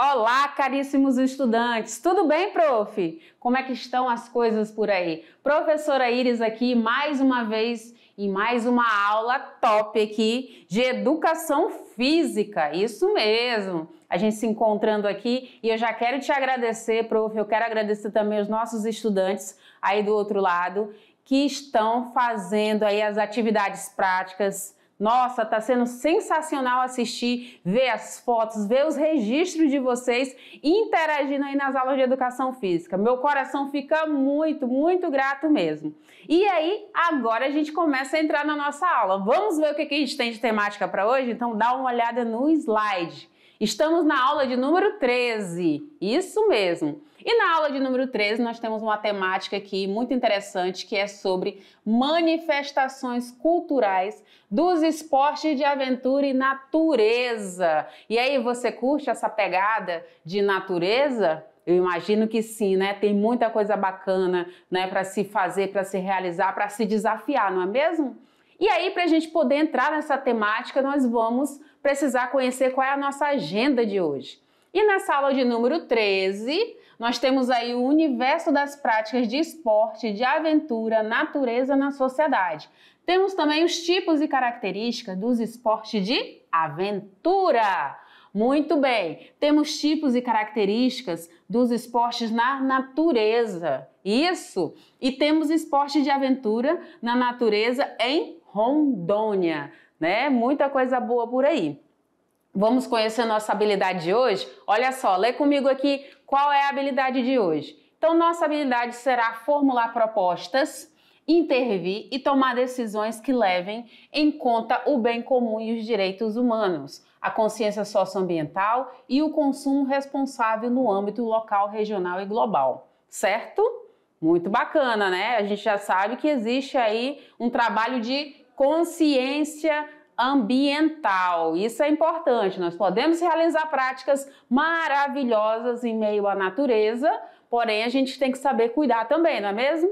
Olá, caríssimos estudantes! Tudo bem, prof? Como é que estão as coisas por aí? Professora Iris aqui mais uma vez em mais uma aula top aqui de Educação Física. Isso mesmo! A gente se encontrando aqui e eu já quero te agradecer, prof. Eu quero agradecer também os nossos estudantes aí do outro lado que estão fazendo aí as atividades práticas. Nossa, tá sendo sensacional assistir, ver as fotos, ver os registros de vocês interagindo aí nas aulas de Educação Física. Meu coração fica muito grato mesmo. E aí, agora a gente começa a entrar na nossa aula. Vamos ver o que a gente tem de temática para hoje? Então dá uma olhada no slide. Estamos na aula de número 13, isso mesmo. E na aula de número 13 nós temos uma temática aqui muito interessante que é sobre manifestações culturais dos esportes de aventura e natureza. E aí, você curte essa pegada de natureza? Eu imagino que sim, né? Tem muita coisa bacana, né, para se fazer, para se realizar, para se desafiar, não é mesmo? E aí, para a gente poder entrar nessa temática, nós vamos precisar conhecer qual é a nossa agenda de hoje. E nessa aula de número 13, nós temos aí o universo das práticas de esporte, de aventura, natureza na sociedade. Temos também os tipos e características dos esportes de aventura. Muito bem, temos tipos e características dos esportes na natureza. Isso! E temos esporte de aventura na natureza em Rondônia, né? Muita coisa boa por aí. Vamos conhecer nossa habilidade de hoje? Olha só, lê comigo aqui qual é a habilidade de hoje. Então, nossa habilidade será formular propostas, intervir e tomar decisões que levem em conta o bem comum e os direitos humanos, a consciência socioambiental e o consumo responsável no âmbito local, regional e global, certo? Muito bacana, né? A gente já sabe que existe aí um trabalho de consciência ambiental. Isso é importante. Nós podemos realizar práticas maravilhosas em meio à natureza, porém a gente tem que saber cuidar também, não é mesmo?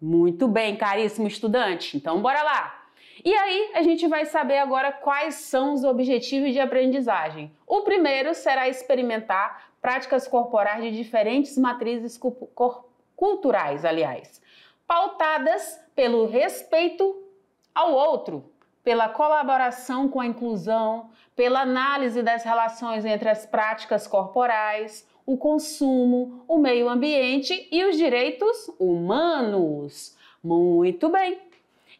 Muito bem, caríssimo estudante. Então, bora lá! E aí, a gente vai saber agora quais são os objetivos de aprendizagem. O primeiro será experimentar práticas corporais de diferentes matrizes culturais, pautadas pelo respeito ao outro, pela colaboração com a inclusão, pela análise das relações entre as práticas corporais, o consumo, o meio ambiente e os direitos humanos. Muito bem!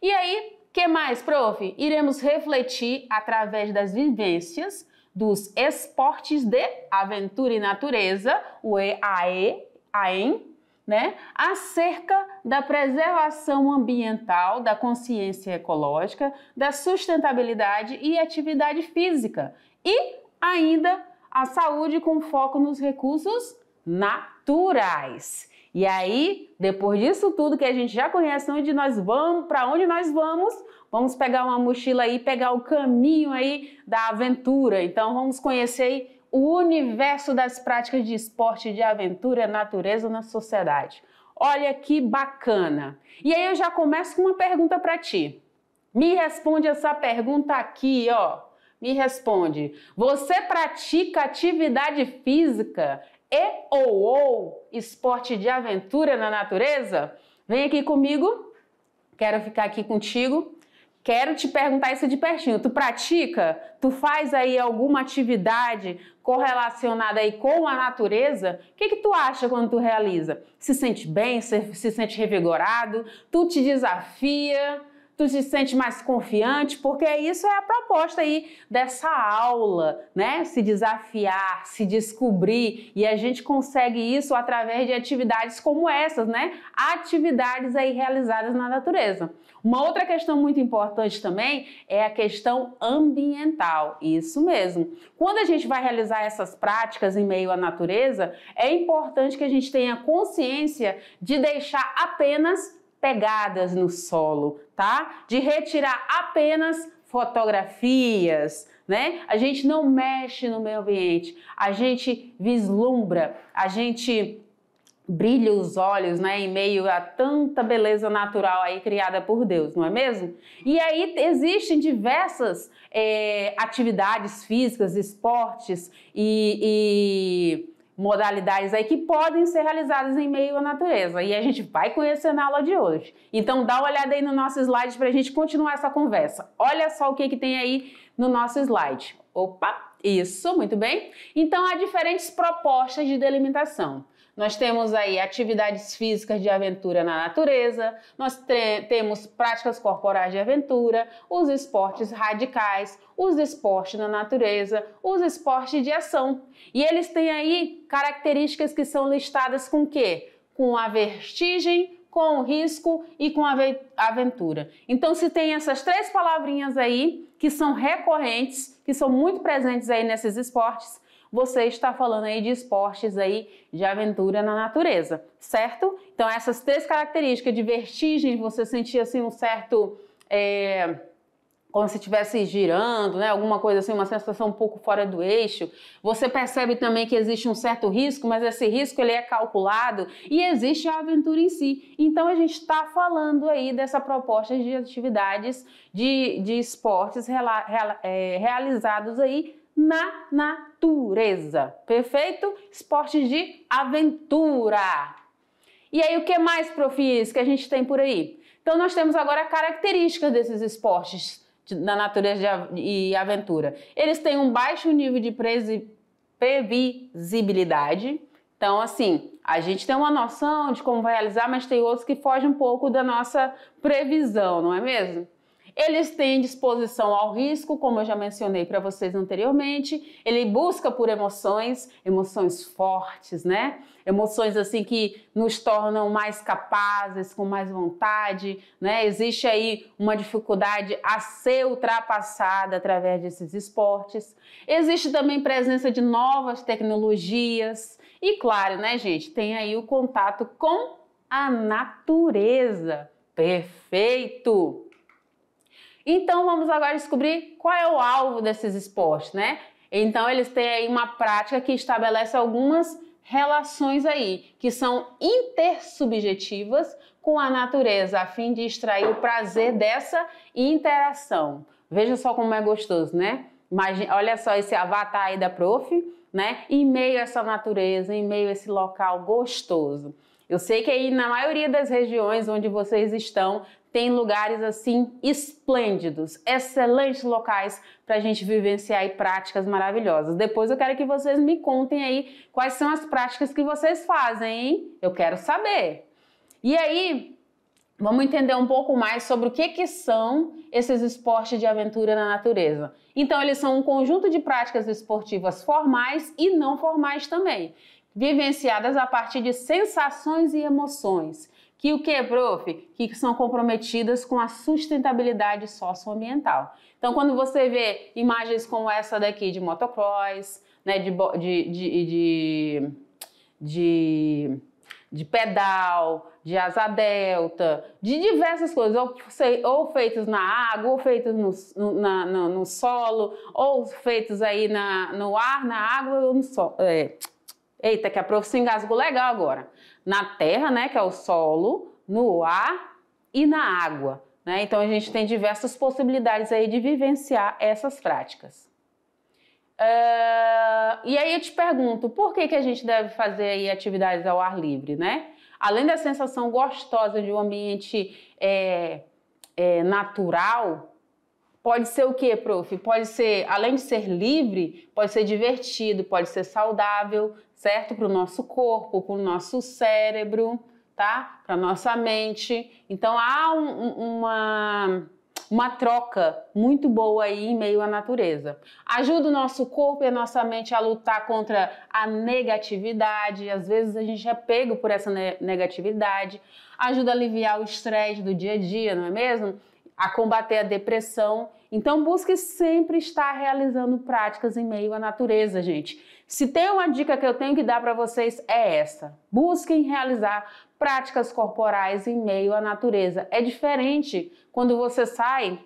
E aí, o que mais, prof? Iremos refletir através das vivências dos esportes de aventura e natureza, o EAEAM, né, acerca da preservação ambiental, da consciência ecológica, da sustentabilidade e atividade física e ainda a saúde com foco nos recursos naturais. E aí, depois disso tudo que a gente já conhece onde nós vamos, para onde nós vamos pegar uma mochila aí, pegar o caminho aí da aventura. Então vamos conhecer aí o universo das práticas de esporte de aventura e natureza na sociedade. Olha que bacana! E aí eu já começo com uma pergunta para ti. Me responde essa pergunta aqui, ó. Me responde. Você pratica atividade física ou esporte de aventura na natureza? Vem aqui comigo. Quero ficar aqui contigo. Quero te perguntar isso de pertinho. Tu pratica? Tu faz aí alguma atividade correlacionada aí com a natureza? O que tu acha quando tu realiza? Se sente bem? Se sente revigorado? Tu te desafia? Tu te sente mais confiante? Porque isso é a proposta aí dessa aula, né? Se desafiar, se descobrir, e a gente consegue isso através de atividades como essas, né? Atividades aí realizadas na natureza. Uma outra questão muito importante também é a questão ambiental, isso mesmo. Quando a gente vai realizar essas práticas em meio à natureza, é importante que a gente tenha consciência de deixar apenas pegadas no solo, tá? De retirar apenas fotografias, né? A gente não mexe no meio ambiente, a gente vislumbra, a gente brilha os olhos, né, em meio a tanta beleza natural aí criada por Deus, não é mesmo? E aí existem diversas atividades físicas, esportes e modalidades aí que podem ser realizadas em meio à natureza. E a gente vai conhecer na aula de hoje. Então dá uma olhada aí no nosso slide para a gente continuar essa conversa. Olha só o que tem aí no nosso slide. Opa, isso, muito bem. Então há diferentes propostas de delimitação. Nós temos aí atividades físicas de aventura na natureza, nós temos práticas corporais de aventura, os esportes radicais, os esportes na natureza, os esportes de ação. E eles têm aí características que são listadas com o quê? Com a vertigem, com o risco e com a aventura. Então, se tem essas três palavrinhas aí que são recorrentes, que são muito presentes aí nesses esportes, você está falando aí de esportes aí de aventura na natureza, certo? Então essas três características de vertigem, você sentir assim um certo, como se estivesse girando, né? Alguma coisa assim, uma sensação um pouco fora do eixo. Você percebe também que existe um certo risco, mas esse risco ele é calculado e existe a aventura em si. Então a gente está falando aí dessa proposta de atividades de esportes realizados aí na natureza, perfeito? Esportes de aventura. E aí o que mais, profis, que a gente tem por aí? Então nós temos agora características desses esportes na natureza e aventura. Eles têm um baixo nível de previsibilidade. Então assim, a gente tem uma noção de como vai realizar, mas tem outros que fogem um pouco da nossa previsão, não é mesmo? Eles têm disposição ao risco, como eu já mencionei para vocês anteriormente. Ele busca por emoções fortes, né? Emoções assim que nos tornam mais capazes, com mais vontade, né? Existe aí uma dificuldade a ser ultrapassada através desses esportes. Existe também presença de novas tecnologias e, claro, né, gente, tem aí o contato com a natureza. Perfeito! Então vamos agora descobrir qual é o alvo desses esportes, né? Então eles têm aí uma prática que estabelece algumas relações aí, que são intersubjetivas com a natureza, a fim de extrair o prazer dessa interação. Veja só como é gostoso, né? Imagina, olha só esse avatar aí da prof, né? Em meio a essa natureza, em meio a esse local gostoso. Eu sei que aí na maioria das regiões onde vocês estão, tem lugares assim esplêndidos, excelentes locais para a gente vivenciar aí práticas maravilhosas. Depois eu quero que vocês me contem aí quais são as práticas que vocês fazem, hein? Eu quero saber. E aí, vamos entender um pouco mais sobre o que são esses esportes de aventura na natureza. Então, eles são um conjunto de práticas esportivas formais e não formais também, vivenciadas a partir de sensações e emoções. Que o que, prof? Que são comprometidas com a sustentabilidade socioambiental. Então, quando você vê imagens como essa daqui de motocross, né, de pedal, de asa delta, de diversas coisas, ou feitos na água, ou feitos no solo, ou feitos aí no ar, na água ou no solo. Eita, que a prof se engasgou legal agora. Na terra, né, que é o solo, no ar e na água, né? Então a gente tem diversas possibilidades aí de vivenciar essas práticas. E aí eu te pergunto, por que a gente deve fazer aí atividades ao ar livre, né? Além da sensação gostosa de um ambiente natural, pode ser o que, prof? Pode ser, além de ser livre, pode ser divertido, pode ser saudável, certo? Para o nosso corpo, para o nosso cérebro, tá? Para a nossa mente. Então há uma troca muito boa aí em meio à natureza. Ajuda o nosso corpo e a nossa mente a lutar contra a negatividade. Às vezes a gente é pego por essa negatividade. Ajuda a aliviar o estresse do dia a dia, não é mesmo? A combater a depressão. Então busque sempre estar realizando práticas em meio à natureza, gente. Se tem uma dica que eu tenho que dar para vocês é essa. Busquem realizar práticas corporais em meio à natureza. É diferente quando você sai,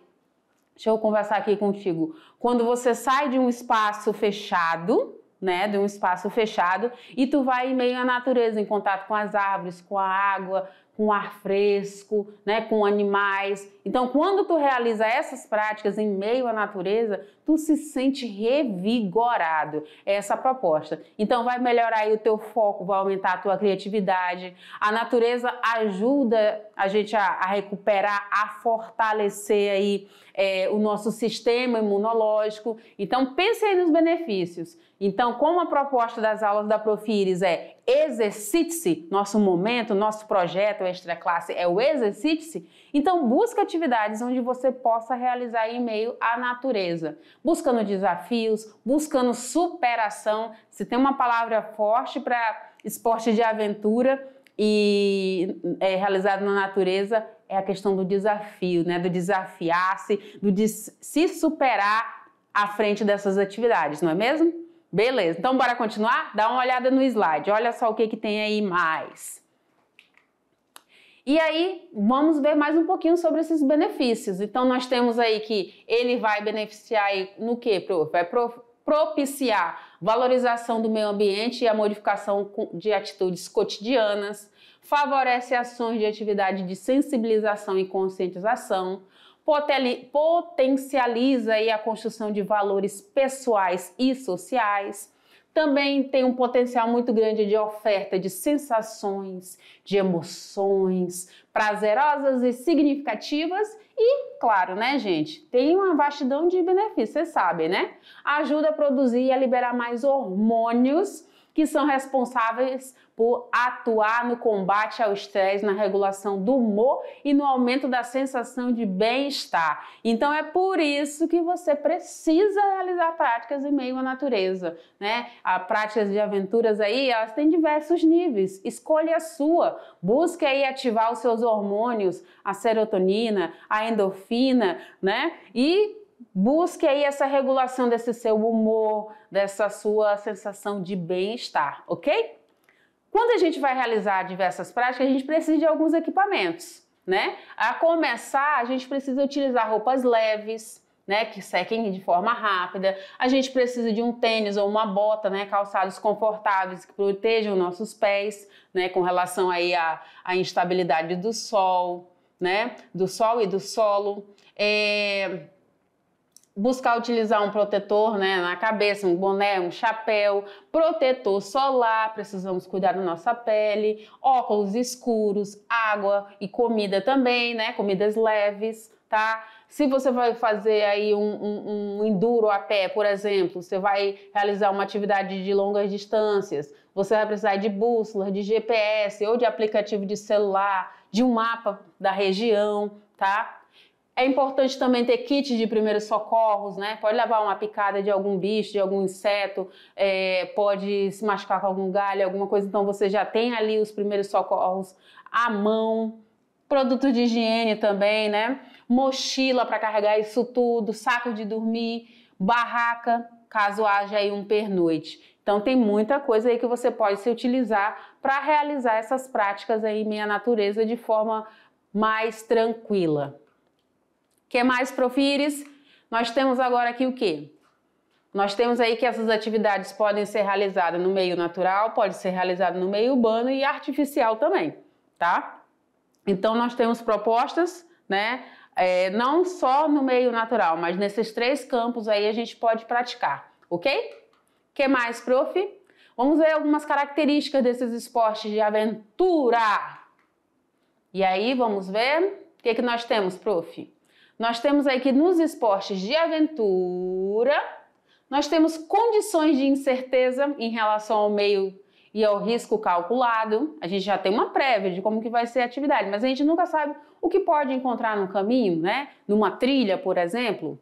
deixa eu conversar aqui contigo, quando você sai de um espaço fechado, né, de um espaço fechado, e tu vai em meio à natureza, em contato com as árvores, com a água, com o ar fresco, né, com animais. Então, quando tu realiza essas práticas em meio à natureza, tu se sente revigorado. É essa a proposta. Então, vai melhorar aí o teu foco, vai aumentar a tua criatividade. A natureza ajuda a gente a recuperar, a fortalecer aí o nosso sistema imunológico. Então, pense aí nos benefícios. Então, como a proposta das aulas da Prof. Iris é exercite-se, nosso momento, nosso projeto extra classe é o exercite-se, então busca atividades onde você possa realizar em meio à natureza, buscando desafios, buscando superação. Se tem uma palavra forte para esporte de aventura e realizado na natureza, é a questão do desafio, né? Do desafiar-se, de se superar à frente dessas atividades, não é mesmo? Beleza, então bora continuar? Dá uma olhada no slide, olha só o que tem aí mais. E aí, vamos ver mais um pouquinho sobre esses benefícios. Então, nós temos aí que ele vai beneficiar aí no quê, prof? Vai propiciar valorização do meio ambiente e a modificação de atitudes cotidianas, favorece ações de atividade de sensibilização e conscientização, potencializa aí a construção de valores pessoais e sociais, também tem um potencial muito grande de oferta de sensações, de emoções prazerosas e significativas e, claro, né, gente, tem uma vastidão de benefícios, vocês sabem, né? Ajuda a produzir e a liberar mais hormônios que são responsáveis por atuar no combate ao estresse, na regulação do humor e no aumento da sensação de bem-estar. Então é por isso que você precisa realizar práticas em meio à natureza, né? As práticas de aventuras aí, elas têm diversos níveis. Escolha a sua. Busque aí ativar os seus hormônios, a serotonina, a endorfina, né? E busque aí essa regulação desse seu humor, dessa sua sensação de bem-estar, ok? Quando a gente vai realizar diversas práticas, a gente precisa de alguns equipamentos, né? A começar, a gente precisa utilizar roupas leves, né, que sequem de forma rápida. A gente precisa de um tênis ou uma bota, né, calçados confortáveis que protejam nossos pés, né, com relação aí à instabilidade do sol, né, do sol e do solo. Buscar utilizar um protetor, né, na cabeça, um boné, um chapéu, protetor solar, precisamos cuidar da nossa pele, óculos escuros, água e comida também, né, comidas leves, tá? Se você vai fazer aí um enduro a pé, por exemplo, você vai realizar uma atividade de longas distâncias, você vai precisar de bússola, de GPS ou de aplicativo de celular, de um mapa da região, tá? É importante também ter kit de primeiros socorros, né? Pode levar uma picada de algum bicho, de algum inseto, pode se machucar com algum galho, alguma coisa, então você já tem ali os primeiros socorros à mão. Produto de higiene também, né? Mochila para carregar isso tudo, saco de dormir, barraca, caso haja aí um pernoite. Então tem muita coisa aí que você pode se utilizar para realizar essas práticas aí em meio à natureza de forma mais tranquila. O que mais, Prof. Iris? Nós temos agora aqui o quê? Nós temos aí que essas atividades podem ser realizadas no meio natural, pode ser realizada no meio urbano e artificial também, tá? Então nós temos propostas, né? Não só no meio natural, mas nesses 3 campos aí a gente pode praticar, ok? O que mais, Prof? Vamos ver algumas características desses esportes de aventura. E aí, vamos ver o que nós temos, Prof? Nós temos aí que nos esportes de aventura, nós temos condições de incerteza em relação ao meio e ao risco calculado. A gente já tem uma prévia de como que vai ser a atividade, mas a gente nunca sabe o que pode encontrar no caminho, né? Numa trilha, por exemplo.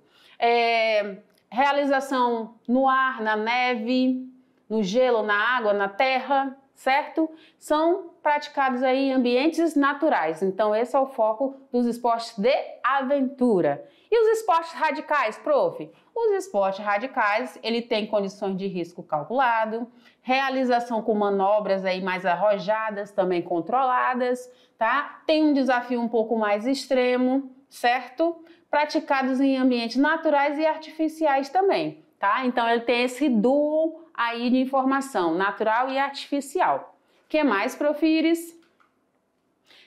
Realização no ar, na neve, no gelo, na água, na terra, certo? São praticados aí em ambientes naturais. Então esse é o foco dos esportes de aventura. E os esportes radicais, Prof? Os esportes radicais, ele tem condições de risco calculado, realização com manobras aí mais arrojadas, também controladas, tá? Tem um desafio um pouco mais extremo, certo? Praticados em ambientes naturais e artificiais também, tá? Então ele tem esse dual aí de informação natural e artificial. O que mais, Prof. Iris?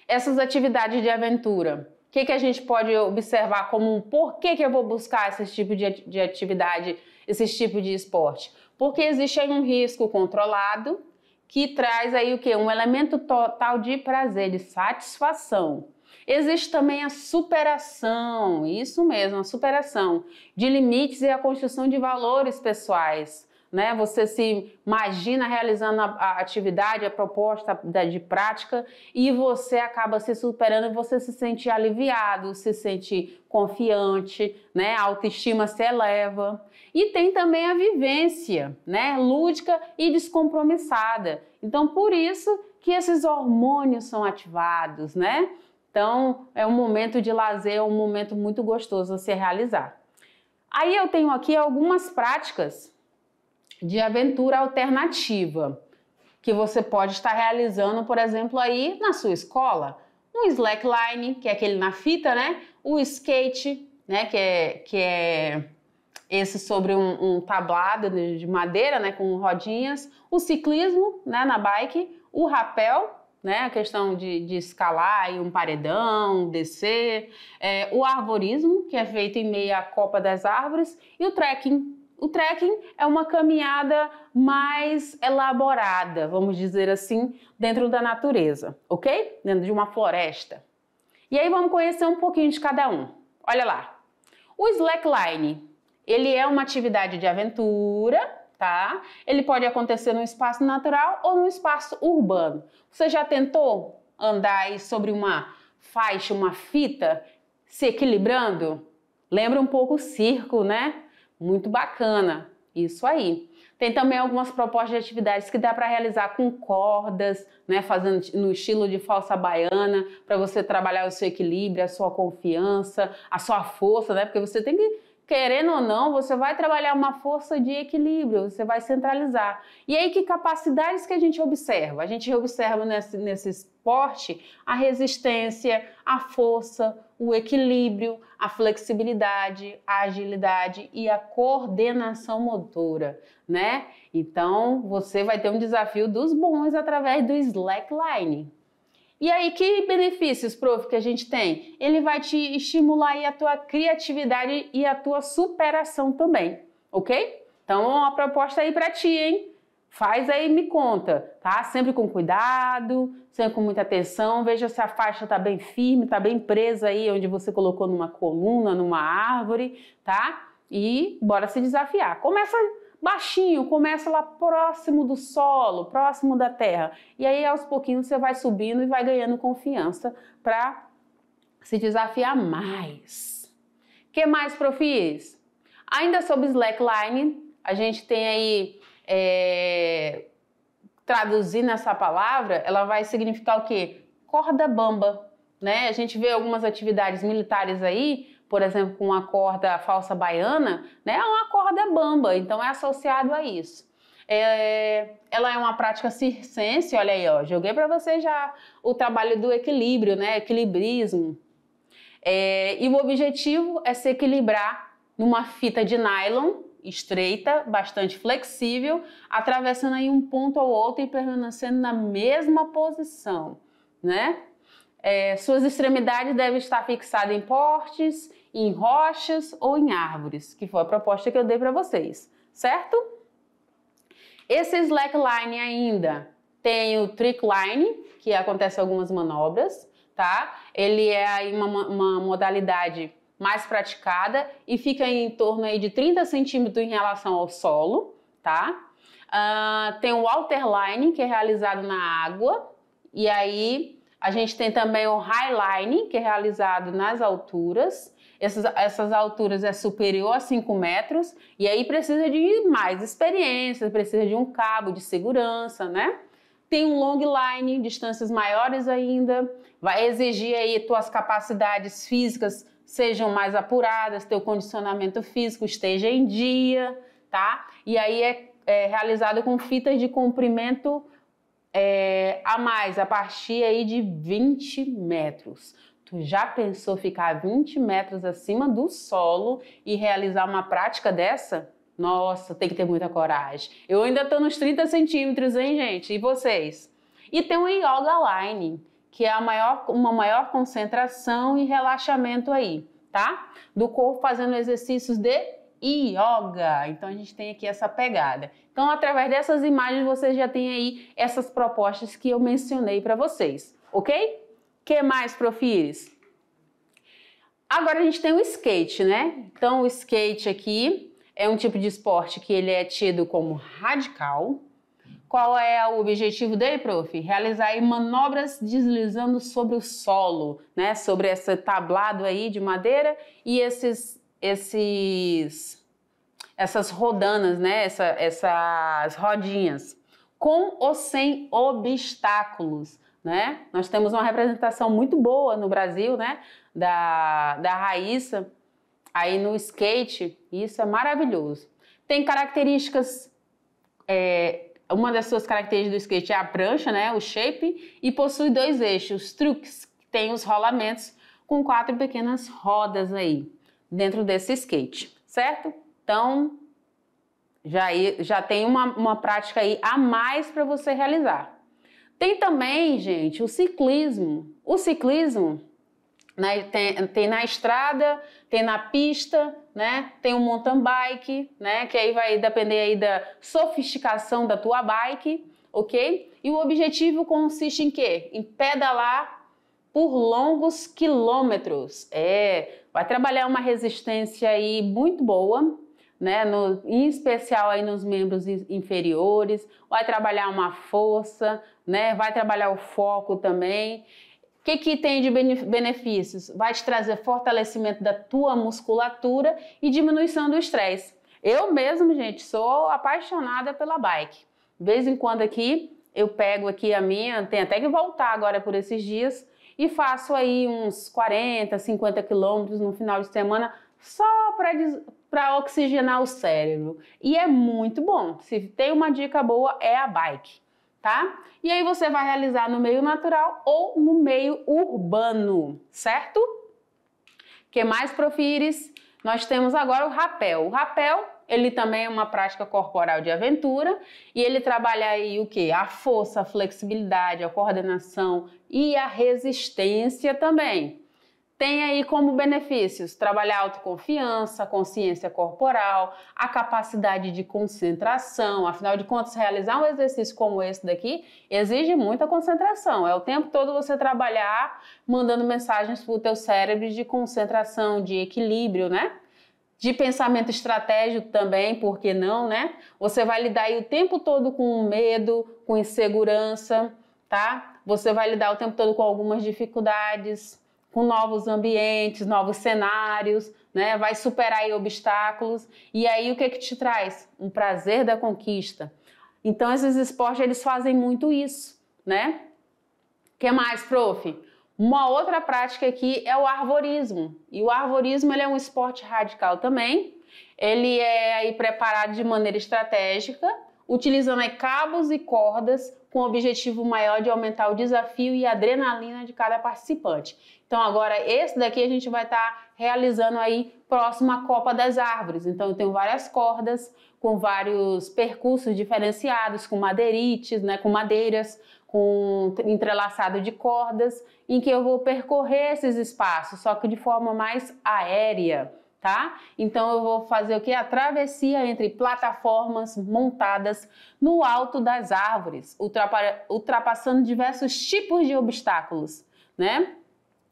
Essas atividades de aventura. O que a gente pode observar como um porquê que eu vou buscar esse tipo de atividade, esse tipo de esporte? Porque existe aí um risco controlado que traz aí o quê? Um elemento total de prazer, de satisfação. Existe também a superação, isso mesmo, a superação de limites e a construção de valores pessoais, né? Você se imagina realizando a atividade, a proposta de prática e você acaba se superando e você se sente aliviado, se sente confiante, né? A autoestima se eleva. E tem também a vivência, né? Lúdica e descompromissada. Então, por isso que esses hormônios são ativados, né? Então, é um momento de lazer, é um momento muito gostoso a se realizar. Aí eu tenho aqui algumas práticas de aventura alternativa que você pode estar realizando, por exemplo, aí na sua escola. Um slackline, que é aquele na fita, né? O skate, né? Que é esse sobre um tablado de madeira, né? Com rodinhas. O ciclismo, né? Na bike. O rapel, né? A questão de escalar aí um paredão, descer. O arborismo, que é feito em meio à copa das árvores. E o trekking. O trekking é uma caminhada mais elaborada, vamos dizer assim, dentro da natureza, ok? Dentro de uma floresta. E aí vamos conhecer um pouquinho de cada um. Olha lá. O slackline, ele é uma atividade de aventura, tá? Ele pode acontecer no espaço natural ou no espaço urbano. Você já tentou andar aí sobre uma faixa, uma fita, se equilibrando? Lembra um pouco o circo, né? Muito bacana, isso aí. Tem também algumas propostas de atividades que dá para realizar com cordas, né, fazendo no estilo de falsa baiana, para você trabalhar o seu equilíbrio, a sua confiança, a sua força, né? Porque você tem que, querendo ou não, você vai trabalhar uma força de equilíbrio, você vai centralizar. E aí, que capacidades que a gente observa? A gente observa nesse esporte a resistência, a força, o equilíbrio, a flexibilidade, a agilidade e a coordenação motora, né? Então, você vai ter um desafio dos bons através do slackline. E aí, que benefícios, prof, que a gente tem? Ele vai te estimular aí a tua criatividade e a tua superação também, ok? Então, uma proposta aí para ti, hein? Faz aí e me conta, tá? Sempre com cuidado, sempre com muita atenção, veja se a faixa tá bem firme, tá bem presa aí onde você colocou numa coluna, numa árvore, tá? E bora se desafiar. Começa baixinho, começa lá próximo do solo, próximo da terra. E aí aos pouquinhos você vai subindo e vai ganhando confiança para se desafiar mais. O que mais, profis? Ainda sobre slackline, a gente tem aí traduzindo essa palavra, ela vai significar o quê? Corda bamba, né? A gente vê algumas atividades militares aí, por exemplo, com a corda falsa baiana, né? É uma corda bamba, então é associado a isso. Ela é uma prática circense, olha aí, ó, joguei para você já o trabalho do equilíbrio, né? Equilibrismo. E o objetivo é se equilibrar numa fita de nylon estreita, bastante flexível, atravessando aí um ponto ou outro e permanecendo na mesma posição, né? Suas extremidades devem estar fixadas em postes, em rochas ou em árvores, que foi a proposta que eu dei para vocês, certo? Esse slackline ainda tem o trickline, que acontece algumas manobras, tá? Ele é aí uma modalidade mais praticada e fica em torno aí de 30 centímetros em relação ao solo, tá? Tem o waterline, que é realizado na água, e aí a gente tem também o highline, que é realizado nas alturas. Essas alturas é superior a 5 metros, e aí precisa de mais experiência, precisa de um cabo de segurança, né? Tem um long line, distâncias maiores ainda, vai exigir aí tuas capacidades físicas sejam mais apuradas, teu condicionamento físico esteja em dia, tá? E aí é realizado com fitas de comprimento a mais, a partir aí de 20 metros. Tu já pensou ficar 20 metros acima do solo e realizar uma prática dessa? Nossa, tem que ter muita coragem. Eu ainda tô nos 30 centímetros, hein, gente? E vocês? E tem o Yoga Line, que é uma maior concentração e relaxamento aí, tá? Do corpo fazendo exercícios de yoga. Então a gente tem aqui essa pegada. Então, através dessas imagens, vocês já têm aí essas propostas que eu mencionei para vocês, ok? Que mais, Profires? Agora a gente tem o skate, né? Então o skate aqui é um tipo de esporte que ele é tido como radical. Qual é o objetivo dele, prof? Realizar aí manobras deslizando sobre o solo, né? Sobre esse tablado aí de madeira e essas rodanas, né? Essas rodinhas, com ou sem obstáculos, né? Nós temos uma representação muito boa no Brasil, né? Da Raíssa aí no skate, isso é maravilhoso. Tem características, uma das suas características do skate é a prancha, né? O shape, e possui 2 eixos, os truques, que tem os rolamentos com 4 pequenas rodas aí dentro desse skate, certo? Então, já tem uma prática aí a mais para você realizar. Tem também, gente, o ciclismo. O ciclismo, né, tem na estrada, tem na pista, né? Tem o mountain bike, né? Que aí vai depender aí da sofisticação da tua bike, ok? E o objetivo consiste em quê? Em pedalar por longos quilômetros. Vai trabalhar uma resistência aí muito boa, né? Em especial aí nos membros inferiores, vai trabalhar uma força, né? Vai trabalhar o foco também. O que tem de benefícios? Vai te trazer fortalecimento da tua musculatura e diminuição do estresse. Eu mesmo, gente, sou apaixonada pela bike. De vez em quando aqui, eu pego aqui a minha, tenho até que voltar agora por esses dias, e faço aí uns 40, 50 quilômetros no final de semana, só para oxigenar o cérebro. E é muito bom. Se tem uma dica boa, é a bike, tá? E aí você vai realizar no meio natural ou no meio urbano, certo? Que mais, Profires? Nós temos agora o rapel. O rapel, ele também é uma prática corporal de aventura e ele trabalha aí o quê? A força, a flexibilidade, a coordenação e a resistência também. Tem aí como benefícios trabalhar a autoconfiança, a consciência corporal, a capacidade de concentração. Afinal de contas, realizar um exercício como esse daqui exige muita concentração. É o tempo todo você trabalhar mandando mensagens para o teu cérebro de concentração, de equilíbrio, né? De pensamento estratégico também, por que não, né? Você vai lidar aí o tempo todo com medo, com insegurança, tá? Você vai lidar o tempo todo com algumas dificuldades, com novos ambientes, novos cenários, né? Vai superar aí obstáculos. E aí o que te traz? Um prazer da conquista. Então esses esportes, eles fazem muito isso, né? O que mais, prof? Uma outra prática aqui é o arvorismo. E o arvorismo, ele é um esporte radical também. Ele é aí preparado de maneira estratégica, utilizando aí cabos e cordas com o objetivo maior de aumentar o desafio e a adrenalina de cada participante. Então agora esse daqui a gente vai estar realizando aí próximo à Copa das Árvores. Então eu tenho várias cordas com vários percursos diferenciados, com madeirites, né, com madeiras, com entrelaçado de cordas, em que eu vou percorrer esses espaços, só que de forma mais aérea, tá? Então eu vou fazer o que? A travessia entre plataformas montadas no alto das árvores, ultrapassando diversos tipos de obstáculos, né?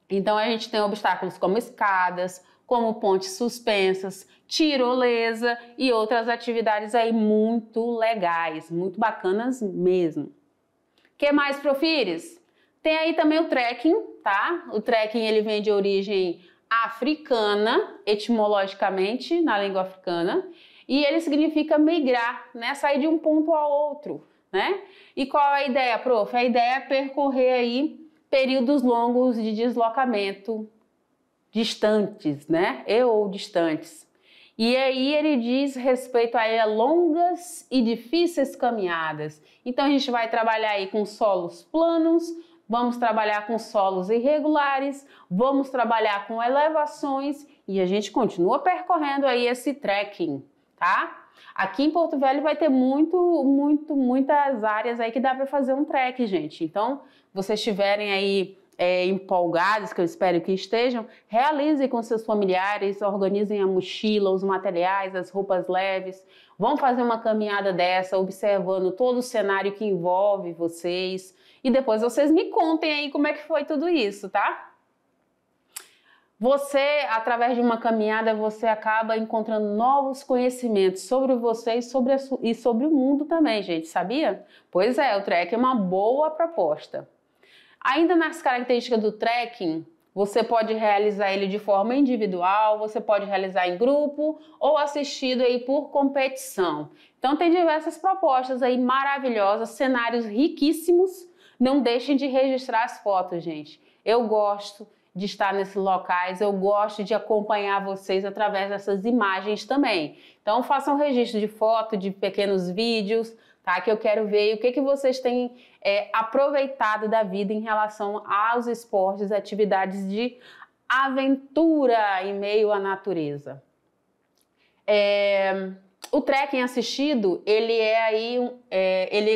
Então a gente tem obstáculos como escadas, como pontes suspensas, tirolesa e outras atividades aí muito legais, muito bacanas mesmo. O que mais, Profires? Tem aí também o trekking, tá? O trekking, ele vem de origem africana, etimologicamente, na língua africana, e ele significa migrar, né? Sair de um ponto ao outro, né? E qual é a ideia, prof? A ideia é percorrer aí períodos longos de deslocamento, distantes, né? Ou distantes. E aí ele diz respeito a longas e difíceis caminhadas. Então a gente vai trabalhar aí com solos planos, vamos trabalhar com solos irregulares, vamos trabalhar com elevações e a gente continua percorrendo aí esse trekking, tá? Aqui em Porto Velho vai ter muitas áreas aí que dá para fazer um trek, gente. Então, vocês estiverem aí empolgados, que eu espero que estejam, realizem com seus familiares, organizem a mochila, os materiais, as roupas leves, vão fazer uma caminhada dessa, observando todo o cenário que envolve vocês, e depois vocês me contem aí como é que foi tudo isso, tá? Você, através de uma caminhada, você acaba encontrando novos conhecimentos sobre você e sobre o mundo também, gente, sabia? Pois é, o trek é uma boa proposta. Ainda nas características do trekking, você pode realizar ele de forma individual, você pode realizar em grupo ou assistido aí por competição. Então tem diversas propostas aí maravilhosas, cenários riquíssimos. Não deixem de registrar as fotos, gente. Eu gosto de estar nesses locais, eu gosto de acompanhar vocês através dessas imagens também. Então façam registro de foto, de pequenos vídeos, tá? Que eu quero ver o que vocês têm aproveitado da vida em relação aos esportes, atividades de aventura em meio à natureza. O trekking assistido,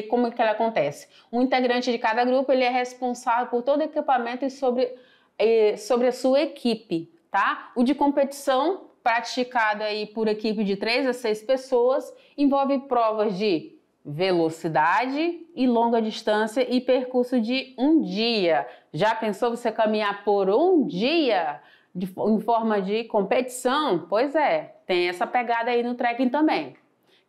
como que ele acontece? Um integrante de cada grupo, ele é responsável por todo o equipamento e sobre a sua equipe, tá? O de competição, praticado aí por equipe de 3 a 6 pessoas, envolve provas de velocidade e longa distância e percurso de um dia. Já pensou você caminhar por um dia em forma de competição? Pois é, tem essa pegada aí no trekking também. O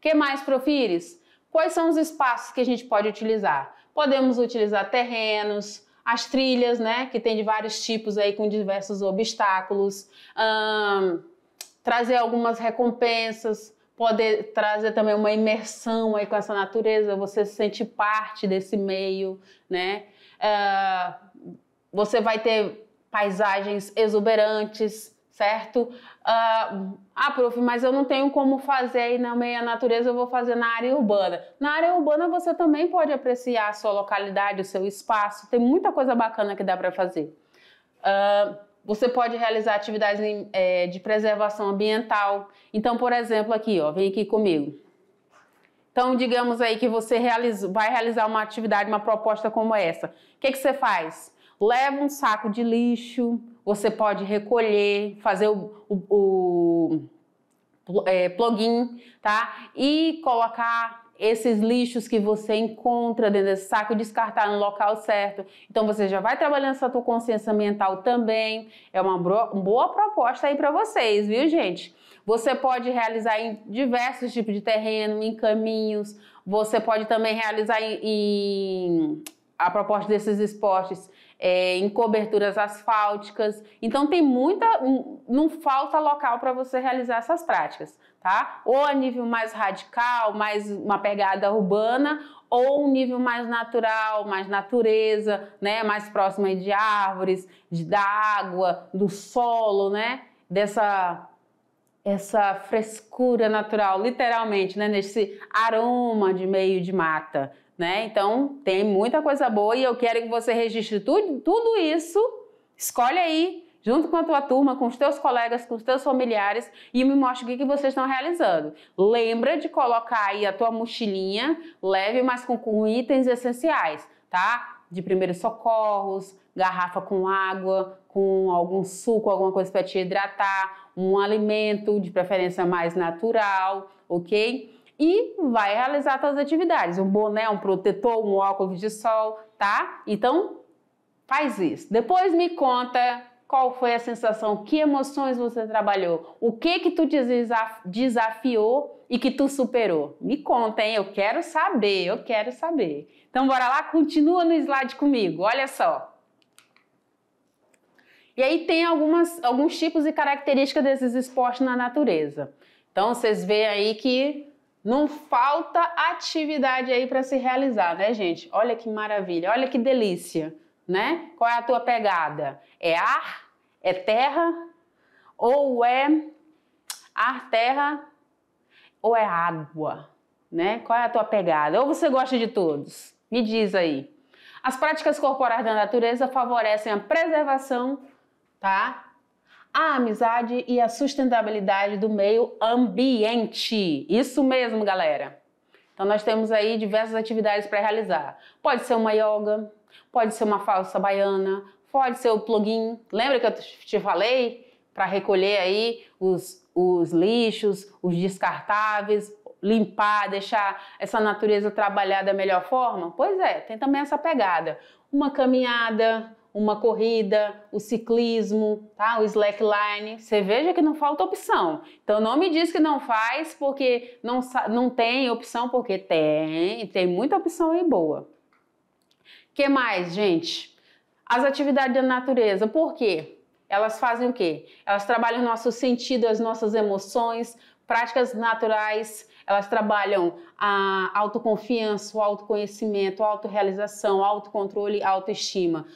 que mais, Profires? Quais são os espaços que a gente pode utilizar? Podemos utilizar terrenos, as trilhas, né, que tem de vários tipos aí com diversos obstáculos, trazer algumas recompensas, poder trazer também uma imersão aí com essa natureza, você se sente parte desse meio, né? Você vai ter paisagens exuberantes, certo? Prof, mas eu não tenho como fazer aí na meia natureza, eu vou fazer na área urbana. Na área urbana você também pode apreciar a sua localidade, o seu espaço, tem muita coisa bacana que dá para fazer. Você pode realizar atividades de preservação ambiental. Então, por exemplo, aqui, ó, vem aqui comigo. Então, digamos aí que você vai realizar uma atividade, uma proposta como essa. O que você faz? Leva um saco de lixo, você pode recolher, fazer o plugin, tá? E colocar esses lixos que você encontra dentro desse saco, descartar no local certo. Então você já vai trabalhando essa tua consciência ambiental também. É uma boa proposta aí para vocês, viu, gente? Você pode realizar em diversos tipos de terreno, em caminhos. Você pode também realizar a proposta desses esportes em coberturas asfálticas. Então tem não falta local para você realizar essas práticas, tá? Ou a nível mais radical, mais uma pegada urbana, ou um nível mais natural, mais natureza, né? Mais próximo aí de árvores, da água, do solo, né? Essa frescura natural, literalmente, né? Nesse aroma de meio de mata, né? Então, tem muita coisa boa e eu quero que você registre tudo isso, escolhe aí, junto com a tua turma, com os teus colegas, com os teus familiares e me mostre o que vocês estão realizando. Lembra de colocar aí a tua mochilinha leve, mas com itens essenciais, tá? De primeiros socorros, garrafa com água, com algum suco, alguma coisa para te hidratar, um alimento, de preferência mais natural, ok? E vai realizar suas atividades, um boné, um protetor, um óculos de sol, tá? Então, faz isso. Depois me conta qual foi a sensação, que emoções você trabalhou, o que tu desafiou e que tu superou. Me conta, hein? Eu quero saber, eu quero saber. Então, bora lá, continua no slide comigo, olha só. E aí tem alguns tipos e características desses esportes na natureza. Então, vocês veem aí que não falta atividade aí para se realizar, né, gente? Olha que maravilha, olha que delícia, né? Qual é a tua pegada? É ar? É terra? Ou é ar, terra? Ou é água, né? Qual é a tua pegada? Ou você gosta de todos? Me diz aí. As práticas corporais da natureza favorecem a preservação, tá? a amizade e a sustentabilidade do meio ambiente. Isso mesmo, galera. Então nós temos aí diversas atividades para realizar. Pode ser uma yoga, pode ser uma falsa baiana, pode ser o plugin. Lembra que eu te falei? Para recolher aí os lixos, os descartáveis, limpar, deixar essa natureza trabalhar da melhor forma? Pois é, tem também essa pegada. Uma caminhada, uma corrida, o ciclismo, tá? O slackline. Você veja que não falta opção. Então não me diz que não faz porque não tem opção, porque tem muita opção aí boa. O que mais, gente? As atividades da natureza. Por quê? Elas fazem o quê? Elas trabalham o nosso sentido, as nossas emoções, práticas naturais. Elas trabalham a autoconfiança, o autoconhecimento, a autorrealização, autocontrole, autoestima.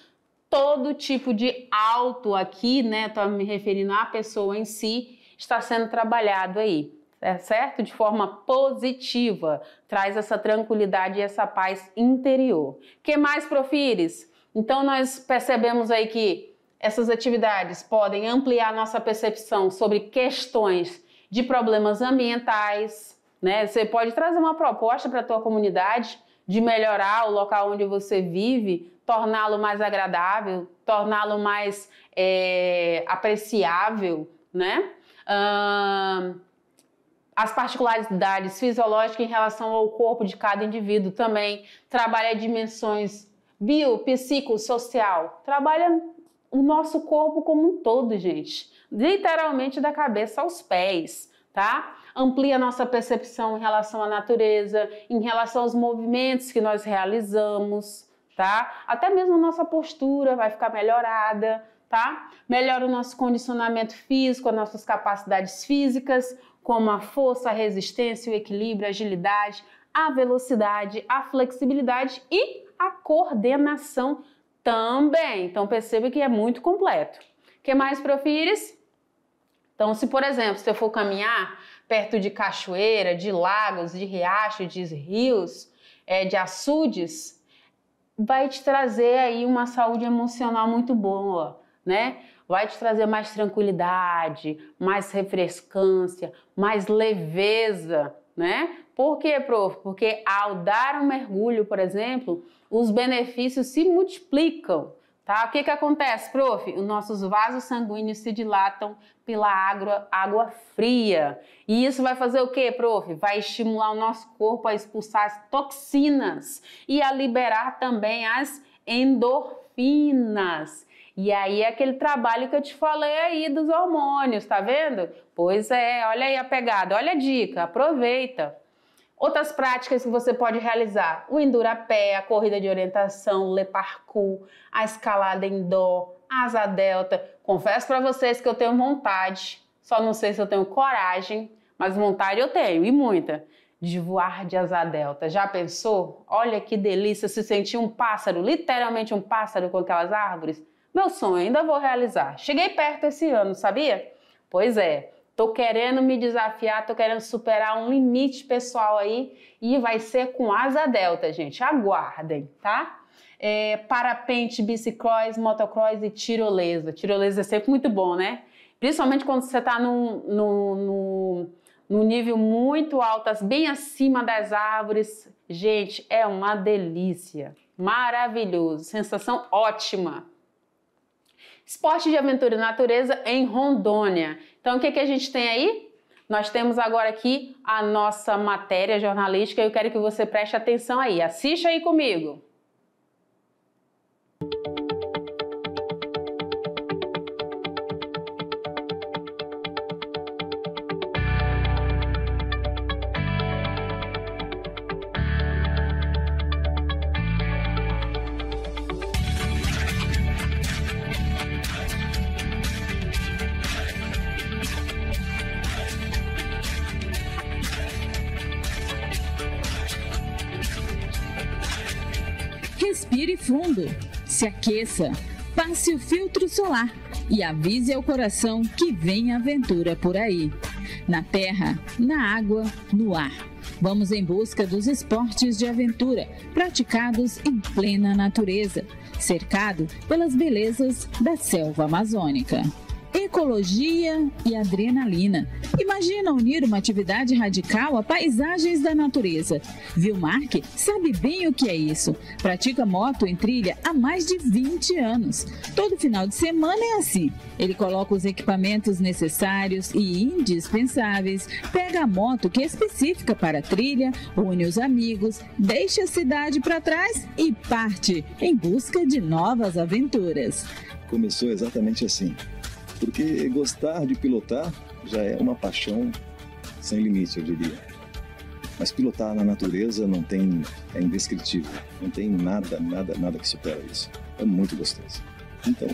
Todo tipo de auto aqui, né, estou me referindo à pessoa em si, está sendo trabalhado aí, certo? De forma positiva, traz essa tranquilidade e essa paz interior. O que mais, Profires? Então nós percebemos aí que essas atividades podem ampliar nossa percepção sobre questões de problemas ambientais, né? Você pode trazer uma proposta para a tua comunidade de melhorar o local onde você vive, torná-lo mais agradável, torná-lo mais apreciável, né? As particularidades fisiológicas em relação ao corpo de cada indivíduo também, trabalha dimensões bio, psico, social, trabalha o nosso corpo como um todo, gente, literalmente da cabeça aos pés, tá? Amplia a nossa percepção em relação à natureza, em relação aos movimentos que nós realizamos, tá? Até mesmo a nossa postura vai ficar melhorada, tá? Melhora o nosso condicionamento físico, as nossas capacidades físicas, como a força, a resistência, o equilíbrio, a agilidade, a velocidade, a flexibilidade e a coordenação também. Então perceba que é muito completo. O que mais, Profires? Então, se por exemplo, você for caminhar perto de cachoeira, de lagos, de riachos, de rios, de açudes, vai te trazer aí uma saúde emocional muito boa, né? Vai te trazer mais tranquilidade, mais refrescância, mais leveza, né? Por quê, prof? Porque ao dar um mergulho, por exemplo, os benefícios se multiplicam, tá? O que acontece, prof? Os nossos vasos sanguíneos se dilatam pela água fria. E isso vai fazer o quê, prof? Vai estimular o nosso corpo a expulsar as toxinas e a liberar também as endorfinas. E aí é aquele trabalho que eu te falei aí dos hormônios, tá vendo? Pois é, olha aí a pegada, olha a dica, aproveita. Outras práticas que você pode realizar: o endurapé, a corrida de orientação, o le parkour, a escalada indoor, a asa delta. Confesso para vocês que eu tenho vontade, só não sei se eu tenho coragem, mas vontade eu tenho, e muita, de voar de asa delta. Já pensou? Olha que delícia se sentir um pássaro, literalmente um pássaro com aquelas árvores. Meu sonho, ainda vou realizar. Cheguei perto esse ano, sabia? Pois é. Tô querendo me desafiar, tô querendo superar um limite pessoal aí e vai ser com asa delta, gente. Aguardem, tá? Parapente, bicicross, motocross e tirolesa. Tirolesa é sempre muito bom, né? Principalmente quando você tá num nível muito alto, bem acima das árvores. Gente, é uma delícia. Maravilhoso. Sensação ótima. Esporte de aventura e natureza em Rondônia. Então, o que a gente tem aí? Nós temos agora aqui a nossa matéria jornalística e eu quero que você preste atenção aí. Assista aí comigo. Respire fundo, se aqueça, passe o filtro solar e avise ao coração que vem aventura por aí. Na terra, na água, no ar. Vamos em busca dos esportes de aventura praticados em plena natureza, cercado pelas belezas da selva amazônica. ecologia e adrenalina. Imagina unir uma atividade radical a paisagens da natureza. Vilmark sabe bem o que é isso. Pratica moto em trilha há mais de 20 anos. Todo final de semana é assim. Ele coloca os equipamentos necessários e indispensáveis, pega a moto que é específica para a trilha, une os amigos, deixa a cidade para trás e parte em busca de novas aventuras. Começou exatamente assim, porque gostar de pilotar já é uma paixão sem limite, eu diria. Mas pilotar na natureza é indescritível, não tem nada que supera isso. É muito gostoso. Então,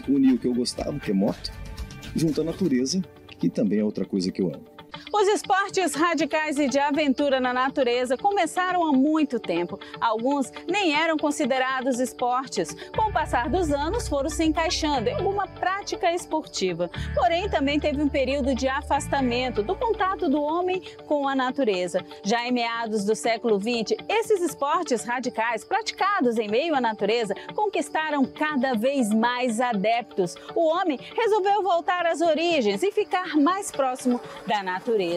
uni o que eu gostava, que é moto, junto à natureza, que também é outra coisa que eu amo. Os esportes radicais e de aventura na natureza começaram há muito tempo. Alguns nem eram considerados esportes. Com o passar dos anos, foram se encaixando em alguma prática esportiva. Porém, também teve um período de afastamento do contato do homem com a natureza. Já em meados do século XX, esses esportes radicais praticados em meio à natureza conquistaram cada vez mais adeptos. O homem resolveu voltar às origens e ficar mais próximo da natureza.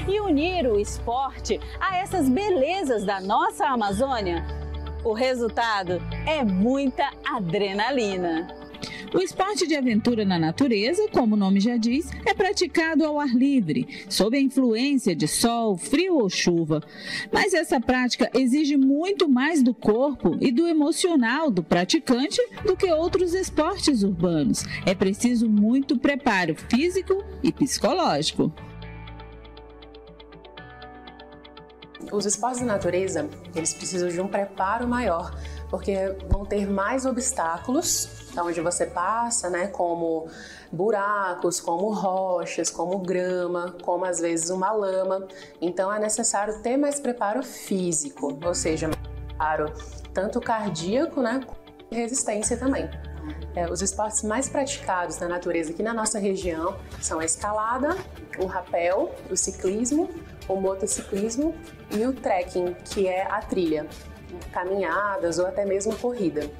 E unir o esporte a essas belezas da nossa Amazônia, o resultado é muita adrenalina. O esporte de aventura na natureza, como o nome já diz, é praticado ao ar livre, sob a influência de sol, frio ou chuva. Mas essa prática exige muito mais do corpo e do emocional do praticante do que outros esportes urbanos. É preciso muito preparo físico e psicológico. Os esportes da natureza, eles precisam de um preparo maior, porque vão ter mais obstáculos onde você passa, né, como buracos, como rochas, como grama, como às vezes uma lama. Então é necessário ter mais preparo físico, ou seja, preparo tanto cardíaco, né, e resistência também. Os esportes mais praticados na natureza aqui na nossa região são a escalada, o rapel, o ciclismo, o motociclismo e o trekking, que é a trilha, caminhadas ou até mesmo corrida.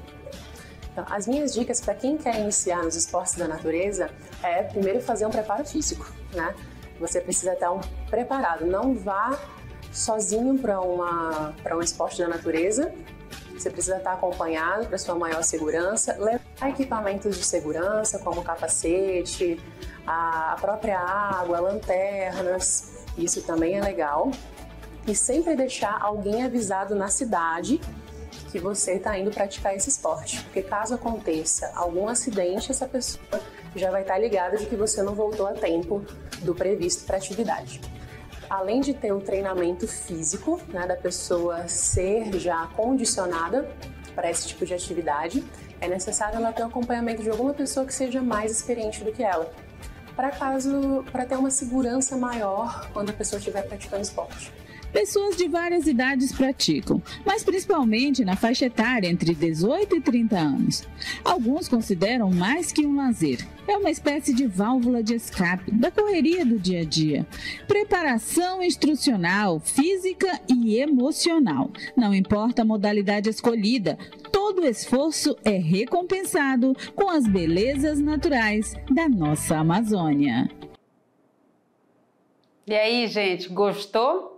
Então, as minhas dicas para quem quer iniciar nos esportes da natureza é primeiro fazer um preparo físico, né? Você precisa estar preparado, não vá sozinho para um esporte da natureza. Você precisa estar acompanhado para sua maior segurança, levar equipamentos de segurança como capacete, a própria água, lanternas, isso também é legal. E sempre deixar alguém avisado na cidade que você está indo praticar esse esporte, porque caso aconteça algum acidente, essa pessoa já vai estar ligada de que você não voltou a tempo do previsto para a atividade. Além de ter o treinamento físico, né, da pessoa ser já condicionada para esse tipo de atividade, é necessário ela ter o acompanhamento de alguma pessoa que seja mais experiente do que ela, para ter uma segurança maior quando a pessoa estiver praticando esporte. Pessoas de várias idades praticam, mas principalmente na faixa etária entre 18 e 30 anos. Alguns consideram mais que um lazer. É uma espécie de válvula de escape da correria do dia a dia. Preparação instrucional, física e emocional. Não importa a modalidade escolhida, todo esforço é recompensado com as belezas naturais da nossa Amazônia. E aí, gente, gostou?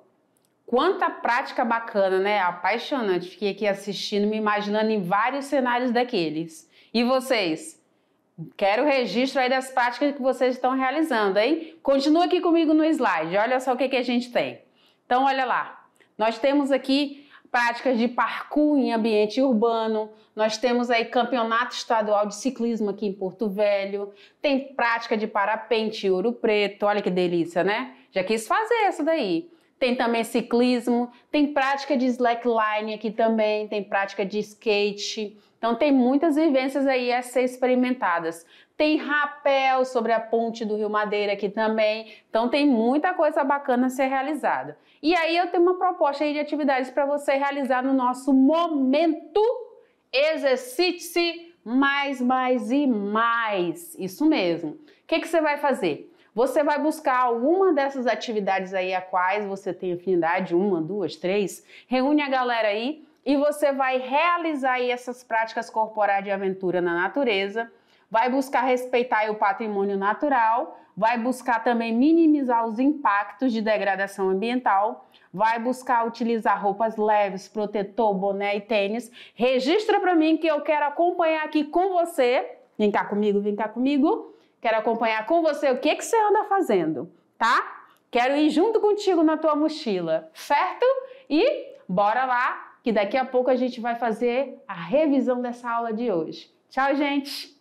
Quanta prática bacana, né? Apaixonante. Fiquei aqui assistindo, me imaginando em vários cenários daqueles. E vocês? Quero o registro aí das práticas que vocês estão realizando, hein? Continua aqui comigo no slide. Olha só o que a gente tem. Então, olha lá. Nós temos aqui práticas de parkour em ambiente urbano. Nós temos aí campeonato estadual de ciclismo aqui em Porto Velho. Tem prática de parapente em Ouro Preto. Olha que delícia, né? Já quis fazer essa daí. Tem também ciclismo, tem prática de slackline aqui também, tem prática de skate. Então tem muitas vivências aí a ser experimentadas. Tem rapel sobre a ponte do Rio Madeira aqui também. Então tem muita coisa bacana a ser realizada. E aí eu tenho uma proposta aí de atividades para você realizar no nosso momento Exercite-se mais, mais e mais. Isso mesmo. O que você vai fazer? Você vai buscar alguma dessas atividades aí a quais você tem afinidade, 1, 2, 3, reúne a galera aí e você vai realizar aí essas práticas corporais de aventura na natureza. vai buscar respeitar o patrimônio natural, vai buscar também minimizar os impactos de degradação ambiental, vai buscar utilizar roupas leves, protetor, boné e tênis. Registra para mim que eu quero acompanhar aqui com você. Vem cá comigo, vem cá comigo. Quero acompanhar com você o que você anda fazendo, tá? Quero ir junto contigo na tua mochila, certo? E bora lá, que daqui a pouco a gente vai fazer a revisão dessa aula de hoje. Tchau, gente!